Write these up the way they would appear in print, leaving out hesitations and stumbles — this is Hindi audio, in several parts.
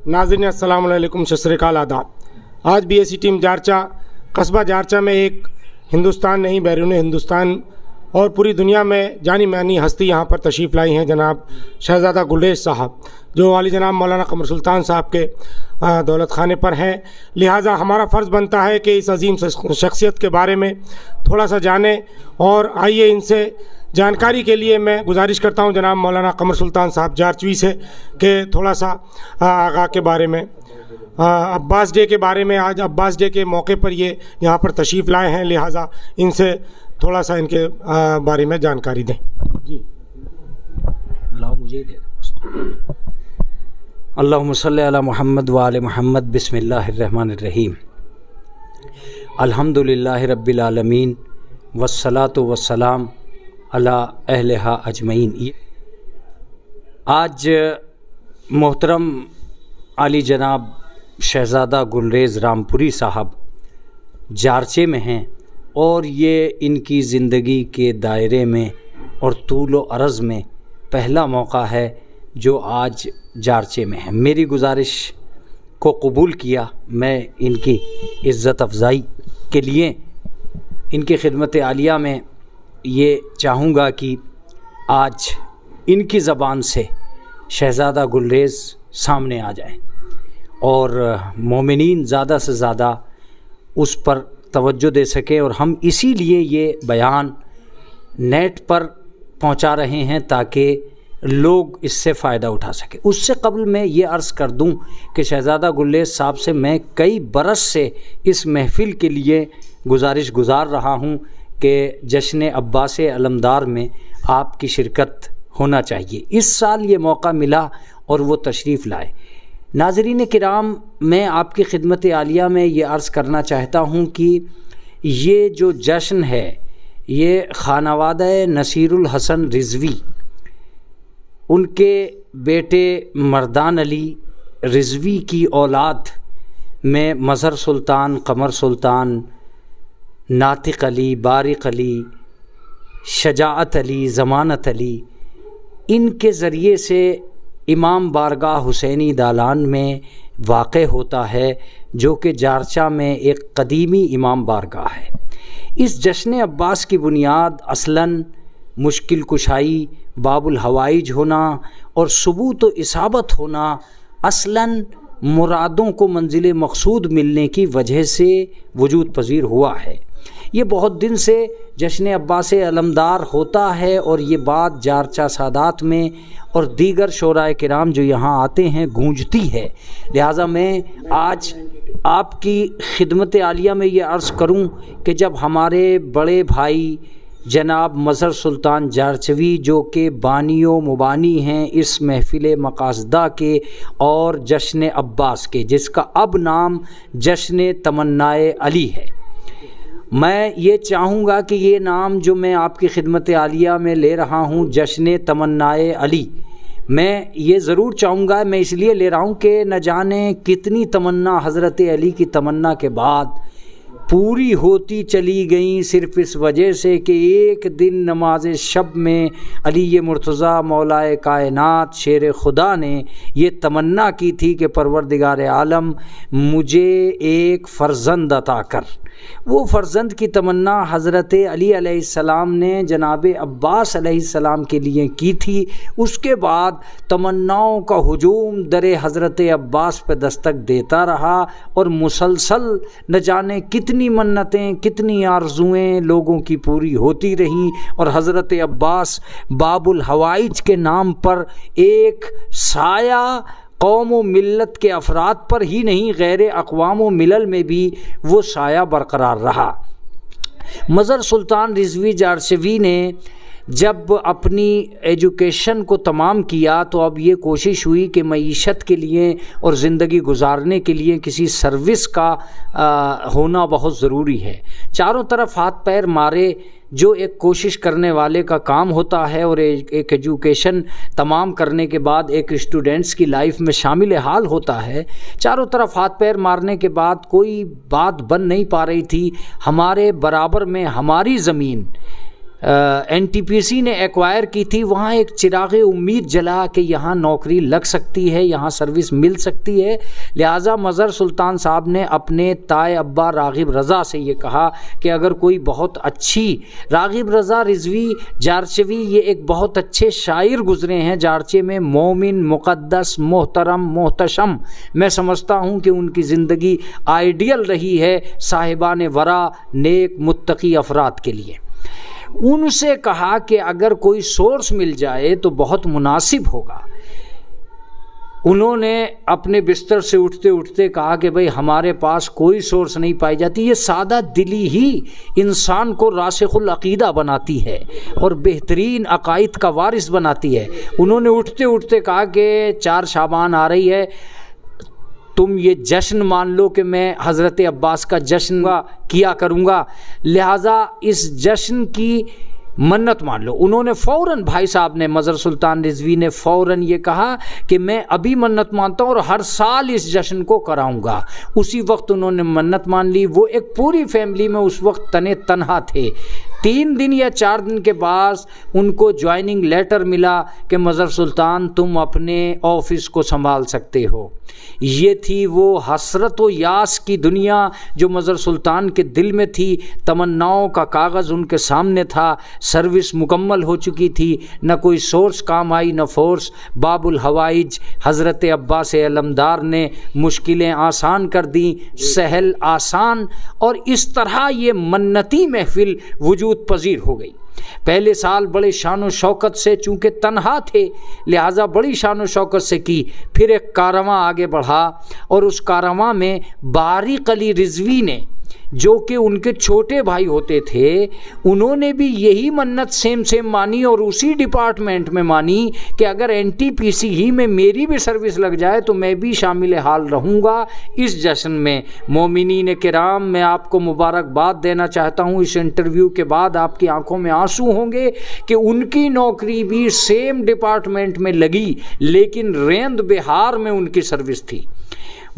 नाज़रीन अस्सलाम वालेकुम, सत श्री अकाल, आदाब। आज भी ऐसी टीम जारचा कस्बा जारचा में एक हिंदुस्तान नहीं बैरून हिंदुस्तान और पूरी दुनिया में जानी मानी हस्ती यहाँ पर तशरीफ़ लाई हैं, जनाब शहज़ादा गुलरेज़ साहब, जो वाली जनाब मौलाना कमर सुल्तान साहब के दौलत खाने पर हैं। लिहाजा हमारा फ़र्ज़ बनता है कि इस अजीम शख्सियत के बारे में थोड़ा सा जानें, और आइए इनसे जानकारी के लिए मैं गुजारिश करता हूँ जनाब मौलाना कमर सुल्तान साहब जारचवी से कि थोड़ा सा आगा के बारे में, अब्बास डे के बारे में, आज अब्बास डे के मौके पर ये यहाँ पर तशरीफ़ लाए हैं, लिहाजा इनसे थोड़ा सा इनके बारे में जानकारी दें। जी लाओ मुझे दे दो। अल्लाहुम्मा सल्ली अला मुहम्मद व आले मुहम्मद। बिस्मिल्लाहिर्रहमानिर्रहीम। अल्हम्दुलिल्लाहि रब्बिल आलमीन वस्सलातु वस्सलाम अला अहलिहा अजमईन। आज मोहतरम आली जनाब शहज़ादा गुलरेज़ रामपुरी साहब जारचे में हैं, और ये इनकी ज़िंदगी के दायरे में और तूल व अर्ज़ में पहला मौका है जो आज जारचे में है। मेरी गुजारिश को कबूल किया। मैं इनकी इज़्ज़त अफ़ज़ाई के लिए इनकी खिदमत आलिया में ये चाहूँगा कि आज इनकी ज़बान से शहज़ादा गुलरेज़ सामने आ जाए और मोमिनीन ज़्यादा से ज़्यादा उस पर तवज्जो दे सके, और हम इसीलिए ये बयान नेट पर पहुंचा रहे हैं ताकि लोग इससे फ़ायदा उठा सके। उससे कबल मैं ये अर्ज़ कर दूं कि शहज़ादा गुलरेज़ साहब से मैं कई बरस से इस महफ़िल के लिए गुजारिश गुजार रहा हूं कि जश्न अब्बास अलमदार में आपकी शिरकत होना चाहिए। इस साल ये मौका मिला और वो तशरीफ़ लाए। नाज़रीन किराम, मैं आपकी खिदमत आलिया में ये अर्ज़ करना चाहता हूँ कि ये जो जश्न है ये खानवादा नसीरुल हसन रिज़वी, उनके बेटे मर्दान अली रिज़वी की औलाद में मज़हर सुल्तान, कमर सुल्तान, नातिक अली, बारिक अली, शजाअत अली, ज़मानत अली, इनके ज़रिए से इमाम बारगाह हुसैनी दालान में वाक़े होता है, जो कि जारचा में एक कदीमी इमाम बारगाह है। इस जश्न अब्बास की बुनियाद असलन मुश्किल कुशाई, बाबुल हवाइज होना और सुबूत व इसाबत होना असलन मुरादों को मंजिल मकसूद मिलने की वजह से वजूद पजीर हुआ है। ये बहुत दिन से जश्न अब्बास अलमदार होता है और ये बात जारचा सादात में और दीगर शोराए किराम जो यहाँ आते हैं गूंजती है। लिहाजा मैं आज आपकी खिदमत आलिया में ये अर्ज़ करूँ कि जब हमारे बड़े भाई जनाब मज़हर सुल्तान जारचवी, जो कि बानियो मुबानी हैं इस महफ़िल मक़ासदा के और जश्न अब्बास के, जिसका अब नाम जश्न तमन्नाए अली है, मैं ये चाहूँगा कि ये नाम जो मैं आपकी खिदमत आलिया में ले रहा हूँ जश्न तमन्नाए अली, मैं ये ज़रूर चाहूँगा, मैं इसलिए ले रहा हूँ कि न जाने कितनी तमन्ना हज़रत अली की तमन्ना के बाद पूरी होती चली गई, सिर्फ़ इस वजह से कि एक दिन नमाज शब में अली मुर्तज़ा मौलाए कायनात शेर खुदा ने ये तमन्ना की थी कि परवरदिगार आलम मुझे एक फ़र्जंद अता कर। वो फ़र्जंद की तमन्ना हज़रत अली अलैहिस्सलाम ने जनाब अब्बास अलैहिस्सलाम के लिए की थी। उसके बाद तमन्नाओं का हुजूम दरे हज़रत अब्बास पर दस्तक देता रहा और मुसलसल न जाने कितनी मन्नतें, कितनी आरज़ुएँ लोगों की पूरी होती रहीं, और हज़रत अब्बास बाबुल हवाइज के नाम पर एक साया कौम व मिल्लत के अफराद पर ही नहीं, गैर अक़वाम व मिलल में भी वो साया बरकरार रहा। मज़हर सुल्तान रिज़वी जारचवी ने जब अपनी एजुकेशन को तमाम किया तो अब ये कोशिश हुई कि मईशत के लिए और ज़िंदगी गुजारने के लिए किसी सर्विस का होना बहुत ज़रूरी है। चारों तरफ हाथ पैर मारे जो एक कोशिश करने वाले का काम होता है, और एक एजुकेशन तमाम करने के बाद एक स्टूडेंट्स की लाइफ में शामिल हाल होता है। चारों तरफ हाथ पैर मारने के बाद कोई बात बन नहीं पा रही थी। हमारे बराबर में हमारी ज़मीन एनटीपीसी ने एक्वायर की थी, वहाँ एक चिराग उम्मीद जला कि यहाँ नौकरी लग सकती है, यहाँ सर्विस मिल सकती है। लिहाजा मज़हर सुल्तान साहब ने अपने ताए अब्बा रागिब रज़ा से ये कहा कि अगर कोई बहुत अच्छी, रागिब रज़ा रिजवी जारचवी ये एक बहुत अच्छे शायर गुज़रे हैं जारचे में, मोमिन, मुक़द्दस, मोहतरम, मोहतशम। मैं समझता हूँ कि उनकी ज़िंदगी आइडियल रही है साहिबान वरा, नेक मुत्तकी अफराद के लिए। उनसे कहा कि अगर कोई सोर्स मिल जाए तो बहुत मुनासिब होगा। उन्होंने अपने बिस्तर से उठते उठते कहा कि भाई हमारे पास कोई सोर्स नहीं पाई जाती। ये सादा दिली ही इंसान को रासिखुल अकीदा बनाती है और बेहतरीन अकाइद का वारिस बनाती है। उन्होंने उठते उठते कहा कि 4 शाबान आ रही है, तुम ये जश्न मान लो कि मैं हज़रत अब्बास का जश्न किया करूँगा, लिहाजा इस जश्न की मन्नत मान लो। उन्होंने फ़ौरन, भाई साहब ने, मज़हर सुल्तान रिज़वी ने फ़ौरन ये कहा कि मैं अभी मन्नत मानता हूँ और हर साल इस जश्न को कराऊँगा। उसी वक्त उन्होंने मन्नत मान ली। वो एक पूरी फैमिली में उस वक्त तने तनहा थे। 3 दिन या 4 दिन के बाद उनको ज्वाइनिंग लेटर मिला कि मज़हर सुल्तान तुम अपने ऑफिस को संभाल सकते हो। ये थी वो हसरत व यास की दुनिया जो मज़हर सुल्तान के दिल में थी। तमन्नाओं का कागज़ उनके सामने था, सर्विस मुकम्मल हो चुकी थी, न कोई सोर्स काम आई न फोर्स। बाबुल हवाइज हज़रत अब्बास अलमदार ने मुश्किलें आसान कर दी, सहल आसान, और इस तरह ये मन्नती महफिल वजूद पजीर हो गई। पहले साल बड़े शान व शौकत से, चूँकि तन्हा थे लिहाजा बड़ी शान व शौकत से की। फिर एक कारवां आगे बढ़ा और उस कारवां में बारिक अली रिजवी ने, जो कि उनके छोटे भाई होते थे, उन्होंने भी यही मन्नत सेम मानी और उसी डिपार्टमेंट में मानी कि अगर एनटीपीसी ही में मेरी भी सर्विस लग जाए तो मैं भी शामिल हाल रहूँगा इस जश्न में। मोमिनीन किराम, मैं आपको मुबारकबाद देना चाहता हूँ। इस इंटरव्यू के बाद आपकी आंखों में आंसू होंगे कि उनकी नौकरी भी सेम डिपार्टमेंट में लगी, लेकिन रेंद बिहार में उनकी सर्विस थी।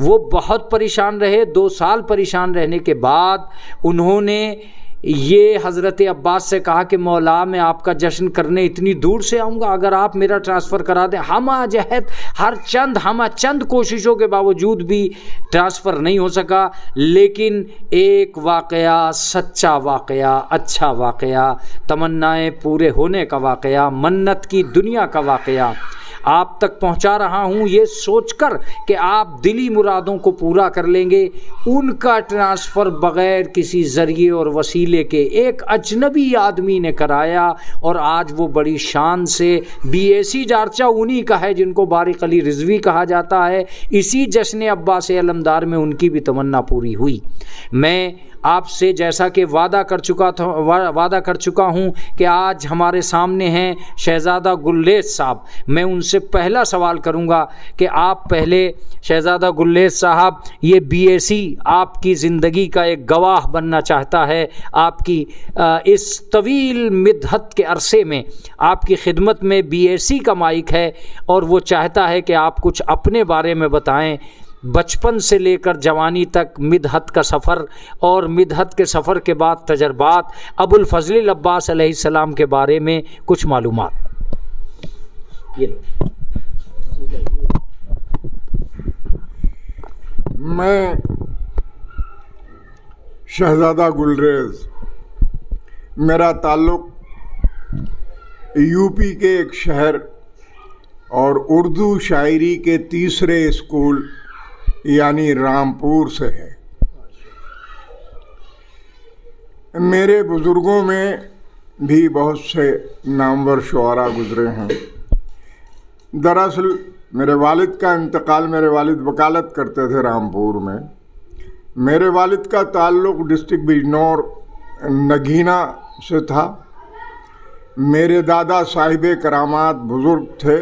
वो बहुत परेशान रहे। 2 साल परेशान रहने के बाद उन्होंने ये हज़रत अब्बास से कहा कि मौला मैं आपका जश्न करने इतनी दूर से आऊँगा, अगर आप मेरा ट्रांसफ़र करा दें। हम चंद कोशिशों के बावजूद भी ट्रांसफ़र नहीं हो सका। लेकिन एक वाक़या, सच्चा वाक़या, अच्छा वाक़या, तमन्नाएँ पूरे होने का वाक़या, मन्नत की दुनिया का वाक़या आप तक पहुंचा रहा हूं, ये सोचकर कि आप दिली मुरादों को पूरा कर लेंगे। उनका ट्रांसफ़र बग़ैर किसी ज़रिए और वसीले के एक अजनबी आदमी ने कराया और आज वो बड़ी शान से BAC जारचा उन्हीं का है जिनको बारिक अली रिजवी कहा जाता है। इसी जश्न अब्बास अलमदार में उनकी भी तमन्ना पूरी हुई। मैं आपसे जैसा कि वादा कर चुका हूं कि आज हमारे सामने हैं शहज़ादा गुल्लेज़ साहब। मैं उनसे पहला सवाल करूंगा कि आप पहले, शहज़ादा गुल्लेज़ साहब, ये BAC आपकी ज़िंदगी का एक गवाह बनना चाहता है। आपकी इस तवील मिदहत के अरसे में आपकी खिदमत में BAC का माइक है और वो चाहता है कि आप कुछ अपने बारे में बताएं। बचपन से लेकर जवानी तक मिदहत का सफ़र और मिदहत के सफ़र के बाद तजर्बात, अबुल फज़ल अब्बास अलैहिस्सलाम के बारे में कुछ मालूमात। मैं शहज़ादा गुलरेज़, मेरा ताल्लुक़ यूपी के एक शहर और उर्दू शायरी के 3रे स्कूल यानी रामपुर से है। मेरे बुज़ुर्गों में भी बहुत से नामवर शुआरा गुज़रे हैं। दरअसल मेरे वालिद का इंतकाल, मेरे वालिद वकालत करते थे रामपुर में। मेरे वालिद का ताल्लुक़ डिस्ट्रिक्ट बिजनौर नगीना से था। मेरे दादा साहिब करामात बुज़ुर्ग थे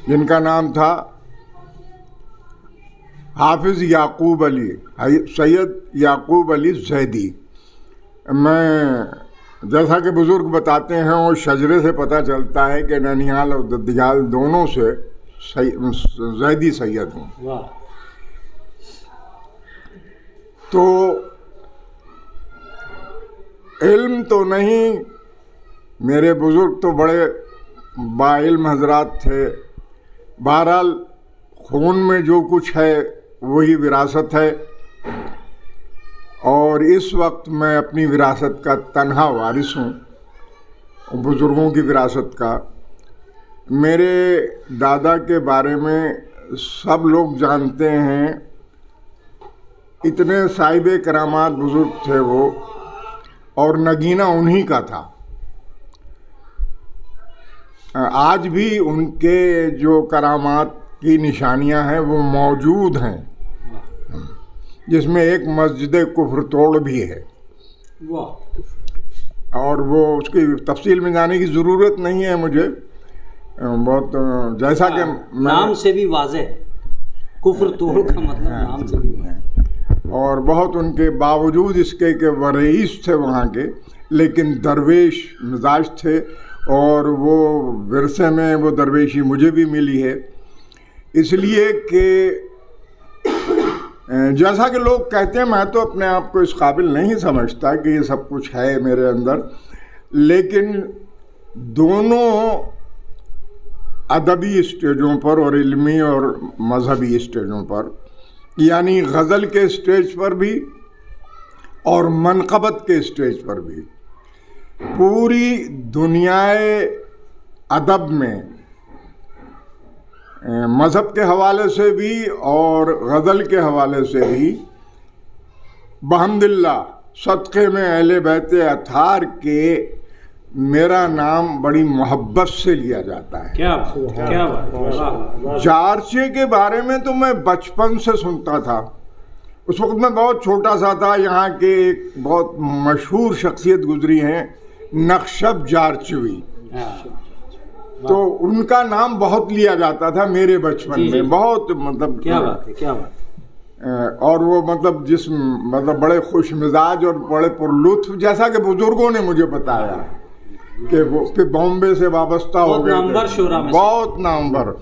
जिनका नाम था हाफिज़ याकूब अली, सैयद याकूब अली जैदी। मैं जैसा कि बुज़ुर्ग बताते हैं और शजरे से पता चलता है कि ननिहाल और ददियाल दोनों से जैदी सैयद हूँ। तो इल्म तो नहीं मेरे बुज़ुर्ग तो बड़े बाइल्म हजरात थे। बहरहाल खून में जो कुछ है वही विरासत है, और इस वक्त मैं अपनी विरासत का तन्हा वारिस हूँ, बुज़ुर्गों की विरासत का। मेरे दादा के बारे में सब लोग जानते हैं, इतने साहिबे करामात बुज़ुर्ग थे वो, और नगीना उन्हीं का था। आज भी उनके जो करामात की निशानियां हैं वो मौजूद हैं, जिसमें एक मस्जिद कुफ्र तोड़ भी है। और वो उसकी तफसील में जाने की ज़रूरत नहीं है मुझे, बहुत जैसा कि नाम से भी वाज़ेह है, कुफ्र तोड़ का मतलब नाम से भी है। और बहुत उनके बावजूद इसके कि वो रईस थे वहाँ के, लेकिन दरवेश मिजाज थे, और वो विरसे में वो दरवेशी मुझे भी मिली है। इसलिए कि जैसा कि लोग कहते हैं, मैं तो अपने आप को इस काबिल नहीं समझता कि ये सब कुछ है मेरे अंदर, लेकिन दोनों अदबी स्टेजों पर और इल्मी और मजहबी स्टेजों पर, यानी गज़ल के स्टेज पर भी और मनक़बत के स्टेज पर भी, पूरी दुनियाए अदब में मज़हब के हवाले से भी और गज़ल के हवाले से भी बहम्दिल्लाह सदक़े में अहले बैत अतार के मेरा नाम बड़ी मोहब्बत से लिया जाता है। क्या बात। जारचे के बारे में तो मैं बचपन से सुनता था। उस वक्त मैं बहुत छोटा सा था। यहाँ के एक बहुत मशहूर शख्सियत गुजरी हैं, नक्शब जारचवी, तो उनका नाम बहुत लिया जाता था मेरे बचपन में, बहुत मतलब क्या बात है, क्या बात है। और वो मतलब बड़े खुश मिजाज और बड़े पुरलुत्फ, जैसा कि बुजुर्गों ने मुझे बताया कि वो फिर बॉम्बे से वाबस्ता हो गए, बहुत नामवर।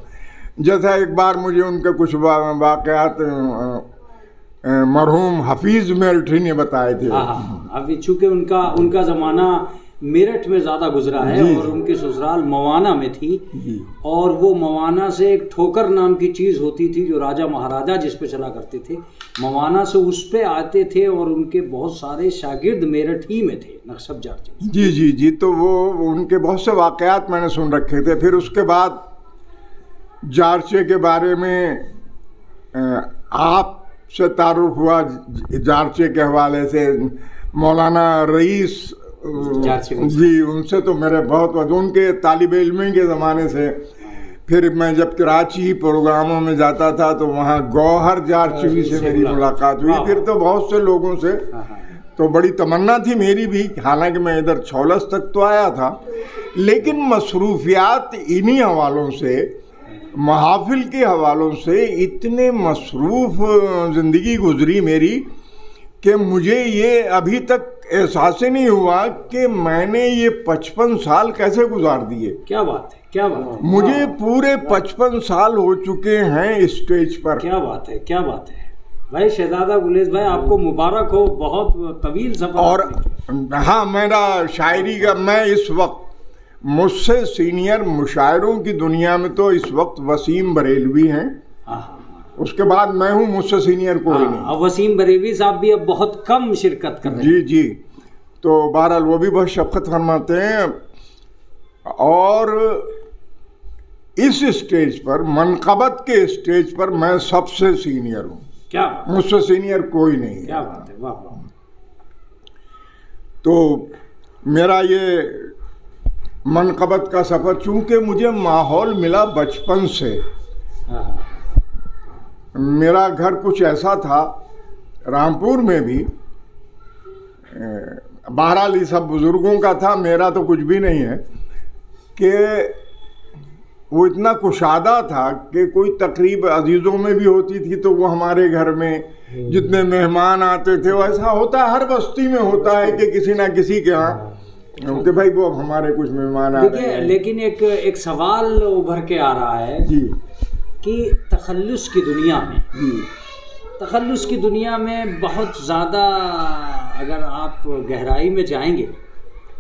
जैसा एक बार मुझे उनके कुछ वाक़यात मरहूम हफीज़ मेरठी ने बताए थे। अभी चूँकि उनका ज़माना मेरठ में ज़्यादा गुजरा है, और उनकी ससुराल मवाना में थी, और वो मवाना से एक ठोकर नाम की चीज़ होती थी जो राजा महाराजा जिस पे चला करते थे, मवाना से उस पे आते थे, और उनके बहुत सारे शागिर्द मेरठ ही में थे, नक्शब जारचे। जी जी जी, तो वो उनके बहुत से वाक़यात मैंने सुन रखे थे। फिर उसके बाद जारचे के बारे में आपसे तारुफ हुआ, जारचे के हवाले से मौलाना रईस जी, उनसे तो मेरे बहुत उनके तालिब इल्मी के ज़माने से। फिर मैं जब कराची प्रोग्रामों में जाता था तो वहाँ गौहर जारचवी से मेरी मुलाकात हुई। फिर तो बहुत से लोगों से, तो बड़ी तमन्ना थी मेरी भी, हालांकि मैं इधर छौलस तक तो आया था, लेकिन मसरूफियात इन्हीं हवालों से, महाफिल के हवालों से इतने मसरूफ़ ज़िंदगी गुजरी मेरी कि मुझे ये अभी तक एहसास ही नहीं हुआ कि मैंने ये 55 साल कैसे गुजार दिए। क्या बात है, क्या बात है। मुझे पूरे 55 साल हो चुके हैं स्टेज पर। क्या बात है, क्या बात है भाई। शहजादा गुलेज़ भाई, आपको मुबारक हो, बहुत तवील सफर। और हाँ, मेरा शायरी का, मैं इस वक्त मुझसे सीनियर मुशायरों की दुनिया में तो इस वक्त वसीम बरेलवी हैं, उसके बाद मैं हूँ, मुझसे सीनियर कोई नहीं। अब वसीम बरेलवी साहब भी अब बहुत कम शिरकत कर रहे हैं। जी जी, तो बहरहाल वो भी बहुत शफ़क़त फरमाते हैं। और इस स्टेज पर, मनक़बत के स्टेज पर, मैं सबसे सीनियर हूँ। क्या, मुझसे सीनियर कोई नहीं है। क्या बात है, वाह वाह। तो मेरा ये मनक़बत का सफ़र, चूँकि मुझे माहौल मिला बचपन से, मेरा घर कुछ ऐसा था, रामपुर में भी, बहरहाल ये सब बुज़ुर्गों का था, मेरा तो कुछ भी नहीं है, कि वो इतना कुशादा था कि कोई तकरीब अजीज़ों में भी होती थी तो वो हमारे घर में जितने मेहमान आते थे, वो ऐसा होता है, हर बस्ती में होता है कि किसी ना किसी के यहाँ कि भाई वो हमारे कुछ मेहमान आ रहे हैं। लेकिन एक सवाल उभर के आ रहा है जी, कि तखल्लुस की दुनिया में, तखल्लुस की दुनिया में बहुत ज़्यादा अगर आप गहराई में जाएंगे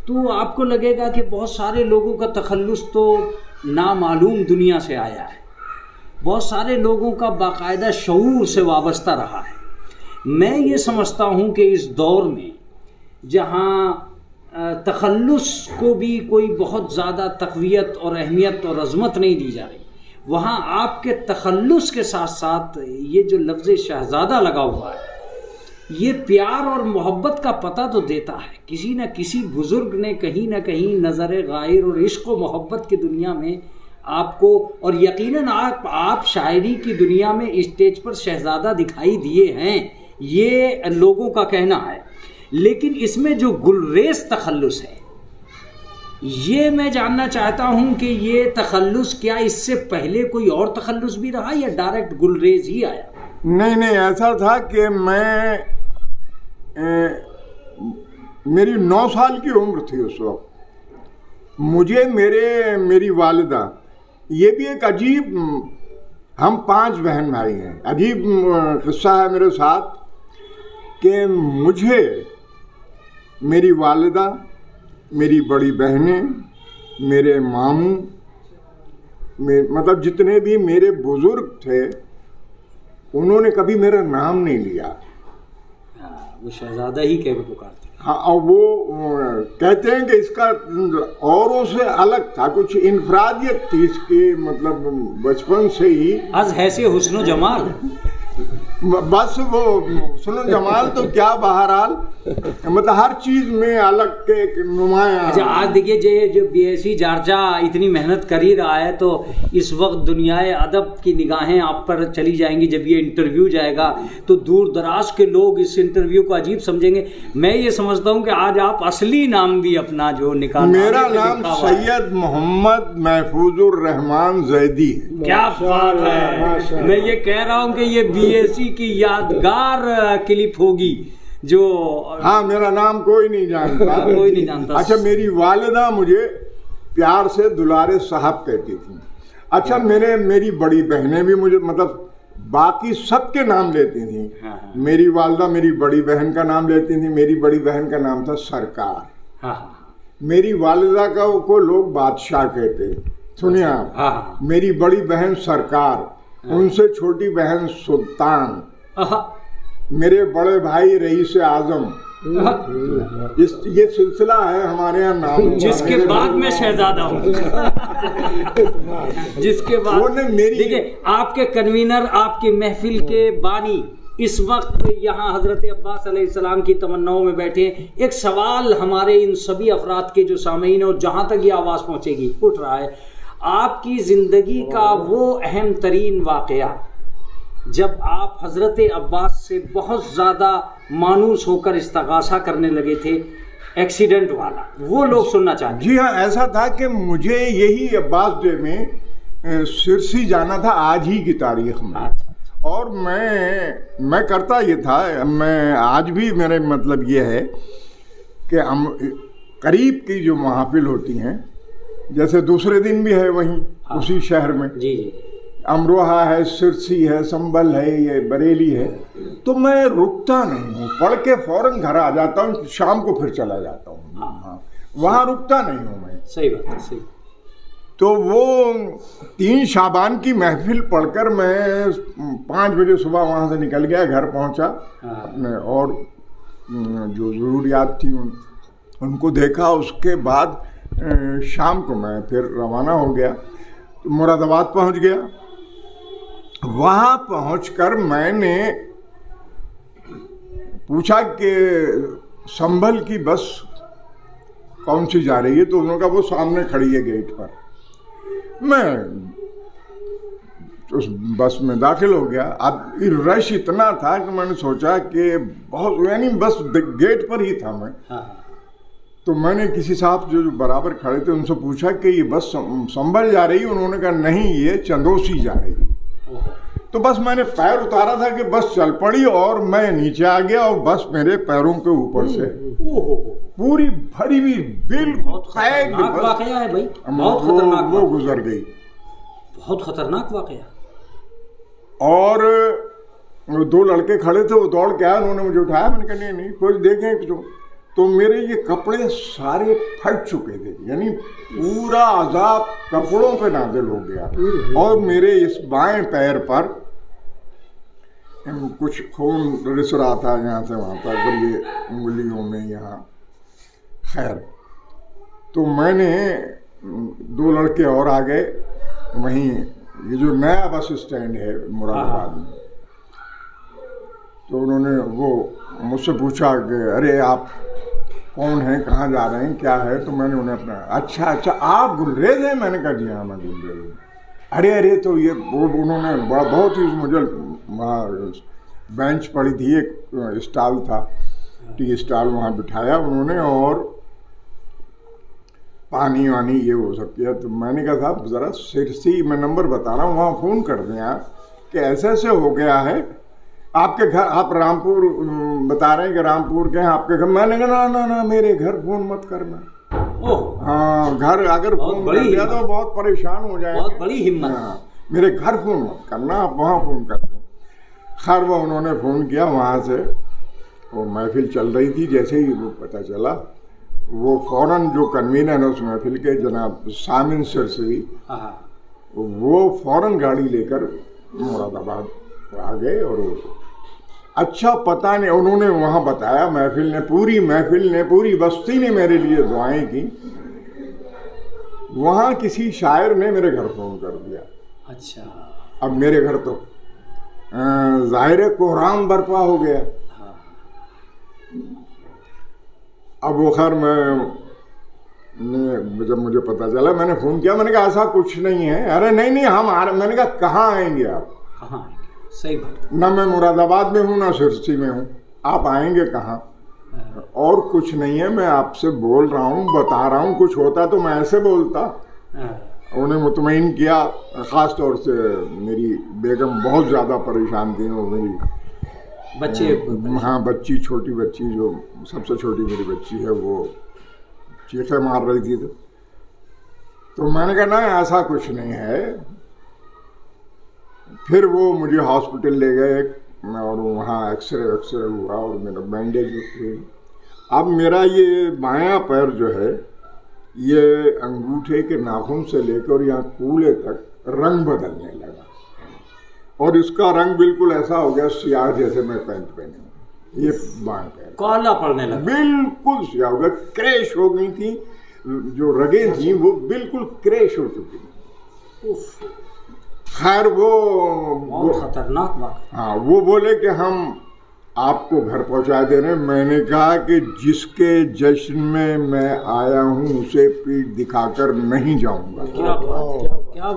तो आपको लगेगा कि बहुत सारे लोगों का तखल्लुस तो नामालूम दुनिया से आया है, बहुत सारे लोगों का बाकायदा शऊर से वाबस्ता रहा है। मैं ये समझता हूँ कि इस दौर में जहाँ तखल्लुस को भी कोई बहुत ज़्यादा तक़वियत और अहमियत और अज़मत नहीं दी जा रही, वहाँ आपके तखल्लुस के साथ साथ ये जो लफ्ज़ शहज़ादा लगा हुआ है, ये प्यार और मोहब्बत का पता तो देता है। किसी न किसी बुज़ुर्ग ने कहीं ना कहीं नज़र गायर और इश्क व मोहब्बत की दुनिया में आपको, और यकीनन आप शायरी की दुनिया में स्टेज पर शहज़ादा दिखाई दिए हैं, ये लोगों का कहना है। लेकिन इसमें जो गुलरेज तखल्लुस है, ये मैं जानना चाहता हूँ कि ये तखल्लुस क्या इससे पहले कोई और तखल्लुस भी रहा या डायरेक्ट गुलरेज ही आया? नहीं, ऐसा था कि मेरी 9 साल की उम्र थी उस वक्त। मुझे मेरी वालिदा, ये भी एक अजीब, हम 5 बहन भाई हैं, अजीब किस्सा है मेरे साथ कि मुझे मेरी वालिदा, मेरी बड़ी बहनें, मेरे मामू, मतलब जितने भी मेरे बुजुर्ग थे, उन्होंने कभी मेरा नाम नहीं लिया। वो शहजादा ही कह के पुकारते। हाँ, और वो कहते हैं कि इसका औरों से अलग था, कुछ इनफरादियत थी इसकी, मतलब बचपन से ही आज हैसे हुस्न जमाल, बस वो सुनो जमाल तो क्या, बहरहाल मतलब हर चीज में अलग के नुमाया। अच्छा, आज देखिए जो BSc जारचा इतनी मेहनत कर ही रहा है, तो इस वक्त दुनियाए अदब की निगाहें आप पर चली जाएंगी। जब ये इंटरव्यू जाएगा तो दूर दराज के लोग इस इंटरव्यू को अजीब समझेंगे। मैं ये समझता हूँ कि आज आप असली नाम भी अपना जो निकाल, मेरा नाम सैयद मोहम्मद महफूजुर रहमान जैदी है। क्या बात है। मैं ये कह रहा हूँ कि ये BSc की यादगार क्लिप होगी जो, हाँ, मेरा नाम कोई नहीं जानता। कोई नहीं जानता। अच्छा, मेरी वालिदा मुझे प्यार से दुलारे साहब कहती थी। अच्छा, मेरी बड़ी बहनें भी मुझे, मतलब बाकी सबके नाम लेती थी। हाँ। मेरी वालिदा मेरी बड़ी बहन का नाम लेती थी। मेरी बड़ी बहन का नाम था सरकार। हाँ। मेरी वालिदा को लोग बादशाह कहते। सुनिए आप, हाँ। मेरी बड़ी बहन सरकार, उनसे छोटी बहन सुल्तान, मेरे बड़े भाई रईस आजम। ये सिलसिला है हमारे यहाँ नाम, जिसके बाद में शहजादा हूँ। जिसके बाद देखिए, आपके कन्वीनर, आपकी महफिल के बानी इस वक्त यहाँ हजरत अब्बास अलैहिस्सलाम की तमन्नाओं में बैठे हैं। एक सवाल हमारे इन सभी अफराद के जो सामीन और जहाँ तक ये आवाज़ पहुँचेगी उठ रहा है, आपकी ज़िंदगी का वो अहम तरीन वाक़या जब आप हज़रत अब्बास से बहुत ज़्यादा मानूस होकर इस्तग़ासा करने लगे थे, एक्सीडेंट वाला, वो लोग सुनना चाहते। जी हाँ, ऐसा था कि मुझे यही अब्बास डे में सिरसी जाना था, आज ही की तारीख में। और मैं करता ये था, मैं आज भी मेरे मतलब ये है कि हम करीब की जो महफिल होती हैं, जैसे दूसरे दिन भी है वहीं उसी शहर में, जी, अमरोहा है, सिरसी है, संभल है, ये बरेली है, तो मैं रुकता नहीं हूँ, पढ़ के फौरन घर आ जाता हूँ, शाम को फिर चला जाता हूँ। हाँ, वहाँ रुकता नहीं हूँ मैं। सही बात है, सही। तो वो 3 शाबान की महफिल पढ़कर मैं 5 बजे सुबह वहाँ से निकल गया, घर पहुँचा अपने, और जो ज़रूरियात थी उनको देखा। उसके बाद शाम को मैं फिर रवाना हो गया, तो मुरादाबाद पहुँच गया। वहाँ पहुँचकर मैंने पूछा कि संभल की बस कौन सी जा रही है, तो उन्होंने कहा वो सामने खड़ी है गेट पर। मैं उस बस में दाखिल हो गया। अब रश इतना था कि मैंने सोचा कि बहुत, यानी बस गेट पर ही था मैं। तो मैंने किसी साहब जो बराबर खड़े थे उनसे पूछा कि ये बस संभल जा रही है? उन्होंने कहा नहीं, ये चंदोसी जा रही है। तो बस मैंने पैर उतारा था कि बस चल पड़ी, और मैं नीचे आ गया, और बस मेरे पैरों के ऊपर से पूरी भरी हुई बिल्कुल वाकया है भाई, बहुत खतरनाक, वो गुजर गई। बहुत खतरनाक वाकया। और 2 लड़के खड़े थे, वो दौड़ के आए, उन्होंने मुझे उठाया। मैंने कहा नहीं कोई देखें तो तो मेरे ये कपड़े सारे फट चुके थे, यानी पूरा अजाब कपड़ों पे नाजिल हो गया। और मेरे इस बाएं पैर पर कुछ खून रिस रहा था यहाँ से वहाँ तक, और ये उंगलियों में यहाँ। खैर, तो मैंने 2 लड़के और आ गए वहीं, ये जो नया बस स्टैंड है मुरादाबाद में, तो उन्होंने वो मुझसे पूछा कि अरे आप कौन हैं, कहाँ जा रहे हैं, क्या है? तो मैंने उन्हें अपना अच्छा आप गुलरेज हैं? मैंने कहा जी हाँ मैं गुलरेज हूँ। अरे तो ये वो उन्होंने बहुत ही, मुझे बेंच पड़ी थी, एक स्टॉल था, टी स्टॉल, वहाँ बिठाया उन्होंने, और पानी वानी ये हो सकती है। तो मैंने कहा साहब ज़रा सिरसी मैं नंबर बता रहा हूँ, वहाँ फ़ोन कर दें आप कि ऐसे हो गया है, आपके घर, आप रामपुर बता रहे हैं कि रामपुर के हैं आपके घर। मैंने कहा ना मेरे घर फ़ोन मत करना। हाँ, घर अगर फ़ोन कर दिया तो बहुत परेशान हो जाएंगे। बहुत बड़ी हिम्मत। हाँ, मेरे घर फ़ोन मत करना, आप वहाँ फ़ोन कर दें। खैर वो उन्होंने फ़ोन किया वहाँ से, वो महफिल चल रही थी। जैसे ही वो पता चला, वो फ़ौरन जो कन्वीनर है उस महफिल के, जनाब सामिन सिरसी, वो फ़ौरन गाड़ी लेकर मुरादाबाद आ गए। और अच्छा पता नहीं, उन्होंने वहाँ बताया, महफिल ने, पूरी बस्ती ने मेरे लिए दुआएं की। वहाँ किसी शायर ने मेरे घर फ़ोन कर दिया। अच्छा। अब मेरे घर तो ज़ाहिर है कोहराम बर्पा हो गया। अब वो खैर जब मुझे पता चला, मैंने फ़ोन किया, मैंने कहा ऐसा कुछ नहीं है। अरे नहीं हम आ रहे। मैंने कहा कहाँ आएंगे आप? कहाँ आएंगे? सही बात। ना मैं मुरादाबाद में हूँ ना सिरसी में हूँ, आप आएंगे कहाँ? और कुछ नहीं है, मैं आपसे बोल रहा हूँ, बता रहा हूँ, कुछ होता तो मैं ऐसे बोलता। उन्हें मुतमईन किया। ख़ास तौर से मेरी बेगम बहुत ज़्यादा परेशान थी। वो मेरी बच्चे, हाँ बच्ची, छोटी बच्ची, जो सबसे छोटी मेरी बच्ची है, वो चीखें मार रही थी। तो मैंने कहा ना ऐसा कुछ नहीं है। फिर वो मुझे हॉस्पिटल ले गए और वहाँ एक्सरे हुआ और मेरा बैंडेज हुई। अब मेरा ये बायां पैर जो है, ये अंगूठे के नाखून से लेकर यहाँ कूल्हे तक रंग बदलने लगा, और इसका रंग बिल्कुल ऐसा हो गया सियाह, जैसे मैं पैंट पहने हूँ। ये बाएं पैर काला पड़ने लगा, बिल्कुल सियाह हो गया, क्रैश हो गई थी, जो रगें थी वो बिल्कुल क्रैश हो चुकी थी। खैर वो खतरनाक बात। हाँ, वो बोले कि हम आपको घर पहुंचा दे रहे हैं। मैंने कहा कि जिसके जश्न में मैं आया हूँ उसे पीठ दिखाकर नहीं जाऊंगा। क्या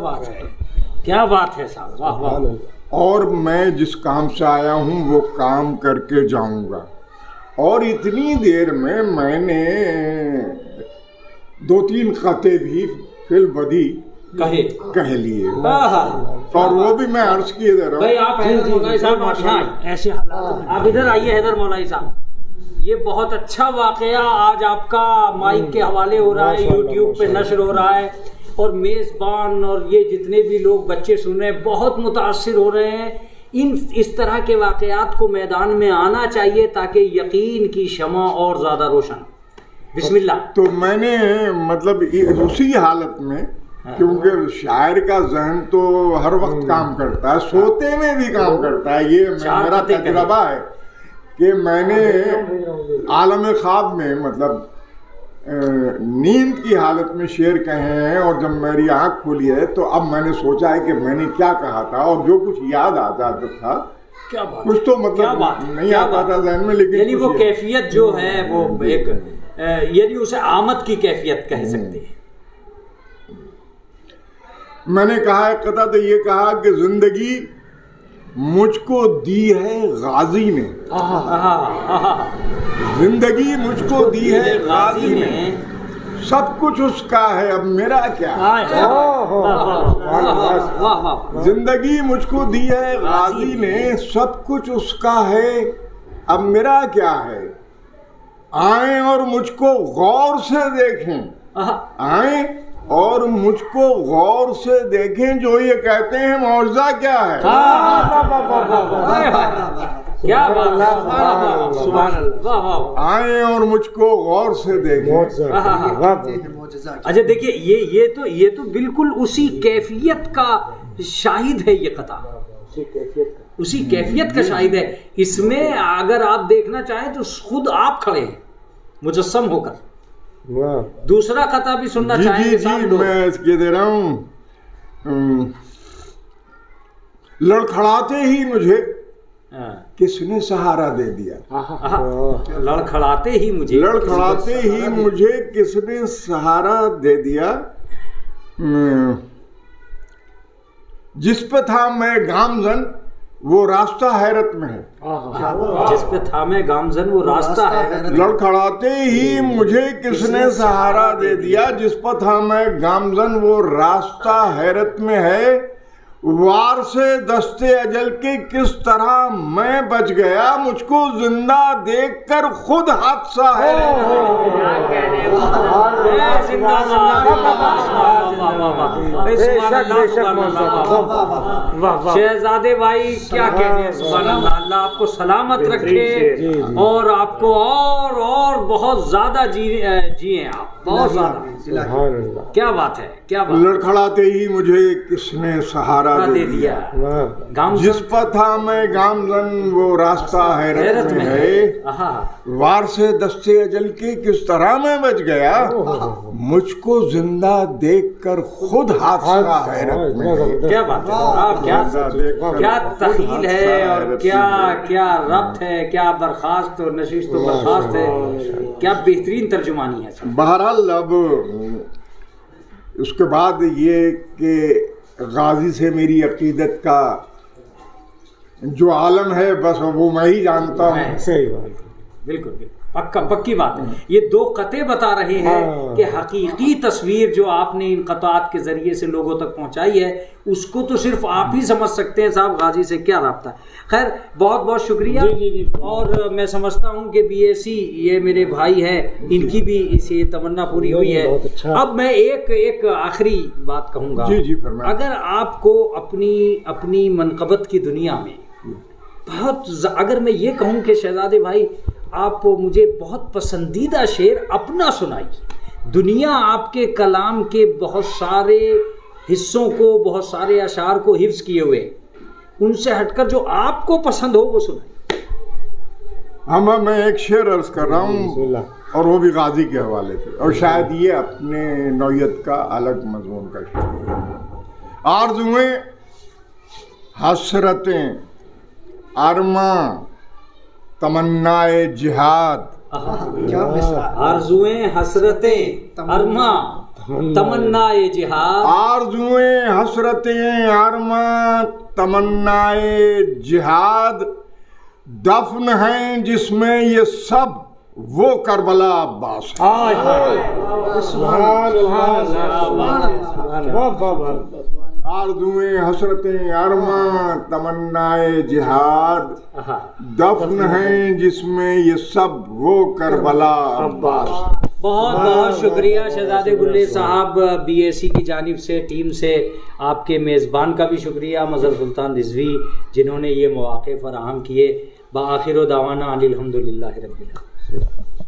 बात है साहब, वाह वाह। और मैं जिस काम से आया हूँ वो काम करके जाऊंगा। और इतनी देर में मैंने 2-3 खते भी फिलबदी कह लिए, और वो भी मैं अर्ज किए दे रहा हूँ। भाई आप हैदर मौलाई साहब, ऐसे हालात, आप इधर आइए हैदर मौलाई साहब। ये बहुत अच्छा वाकया आज आपका माइक के हवाले हो रहा है, यूट्यूब पे नशर हो रहा है, और मेज़बान और ये जितने भी लोग बच्चे सुन रहे हैं बहुत मुतासिर हो रहे हैं। इस तरह के वाकयात को मैदान में आना चाहिए ताकि यकीन की शमा और ज़्यादा रोशन। बिस्मिल्लाह। तो मैंने मतलब उसी हालत में, क्योंकि शायर का जहन तो हर वक्त काम करता है, सोते में भी काम करता है। ये मेरा तजुर्बा है कि मैंने आलम ख्वाब में, मतलब नींद की हालत में शेर कहे हैं, और जब मेरी आँख खुली है तो अब मैंने सोचा है कि मैंने क्या कहा था, और जो कुछ याद आता था, क्या बात, कुछ तो मतलब नहीं आता था जहन में, लेकिन यानी वो कैफियत जो है वो एक, यदि उसे आमद की कैफियत कह सकते हैं। मैंने कहा एक कथा तो ये कहा कि जिंदगी मुझको दी है गाजी ने, जिंदगी मुझको दी है गाजी ने, सब कुछ उसका है अब मेरा क्या। जिंदगी मुझको दी है गाजी ने, सब कुछ उसका है अब मेरा क्या है। आए और मुझको गौर से देखें, आए और मुझको गौर से देखें, जो ये कहते हैं मौजज़ा क्या है। क्या बात है, वाह वाह, सुभान अल्लाह, वाह वाह। आए और मुझको गौर से देखें। अच्छा देखिए, ये तो बिल्कुल उसी कैफियत का शाहिद है ये कथा, उसी कैफियत का शाहिद है। इसमें अगर आप देखना चाहें तो खुद आप खड़े हैं मुजस्सम होकर। दूसरा कथा भी सुनना जी चाहेंगे जी साहब जी, लोग? मैं इसके दे रहा हूँ। लड़खड़ाते ही मुझे हाँ। किसने सहारा दे दिया, लड़खड़ाते ही मुझे, लड़खड़ाते ही मुझे किसने सहारा दे दिया। जिस पे था मैं गामजन वो रास्ता हैरत में है। जिस पे था मैं गामजन वो रास्ता है। लड़खड़ाते ही मुझे किसने सहारा दे दिया, जिस पर था मैं गामजन वो रास्ता हैरत में है। वार से दस्ते अजल के किस तरह मैं बच गया, मुझको जिंदा देखकर खुद हादसा है। शहजादे भाई क्या कहने हैं, सुभान अल्लाह। अल्लाह आपको सलामत रखे और आपको और बहुत ज्यादा जिए आप, बहुत ज्यादा। क्या बात है, क्या बात। लड़खड़ाते ही मुझे किसने सहारा दे दिया, जिस पर था मैं गामजन वो रास्ता हैरत में है। वार से दस्ते अजल के किस तरह मैं बच गया, मुझको जिंदा देखकर खुद हादसा हैरत में है। क्या बात है, आप क्या तहील है और क्या रब्त है, क्या बर्खास्त और नशीश तो बर्खास्त है, क्या बेहतरीन तर्जुमानी है। बहरहाल अब उसके बाद ये कि गाजी से मेरी अकीदत का जो आलम है बस वो मैं ही जानता हूँ। सही बात, बिल्कुल पक्की बात है। ये दो कते बता रहे हैं कि हकीकी तस्वीर जो आपने इन कतात के जरिए से लोगों तक पहुंचाई है उसको तो सिर्फ आप ही समझ सकते हैं साहब, गाजी से क्या रब्ता है। खैर बहुत बहुत शुक्रिया। और मैं समझता हूं कि बीएसी ये मेरे भाई हैं, इनकी भी इसे तमन्ना पूरी हुई है। अब मैं एक आखिरी बात कहूंगा। जी जी फरमाइए। अगर आपको अपनी मनकबत की दुनिया में अगर मैं ये कहूं कि शहजादे भाई आप मुझे बहुत पसंदीदा शेर अपना सुनाइए, दुनिया आपके कलाम के बहुत सारे हिस्सों को, बहुत सारे अशार को हिफ्ज किए हुए, उनसे हटकर जो आपको पसंद हो वो सुनाइए। हम मैं एक शेर अर्ज कर रहा हूँ और वो भी गाजी के हवाले से, और शायद ये अपने नौयत का अलग मजमून का शेर। आरज़ुएं हसरतें अरमा तमन्नाए जिहाद, आरज़ुएं हसरतें अरमा तमन्नाए जिहाद, आरज़ुएं हसरतें अरमा तमन्नाए जिहाद, दफन हैं जिसमें ये सब वो करबला अब्बास है। आरज़ुएं हसरतें अरमा तमन्नाए जिहाद, दफन हैं जिसमें ये सब वो करबला अब्बास। बहुत बहुत शुक्रिया शहजादे गुल्ले साहब, बीएसी की जानिब से टीम से आपके मेज़बान का भी शुक्रिया मज़हर सुल्तान रिज़वी, जिन्होंने ये मौक़े फराहम किए। बाआखिर दावाना अनिल हम्दुलिल्लाहि रब्बिल आलमीन।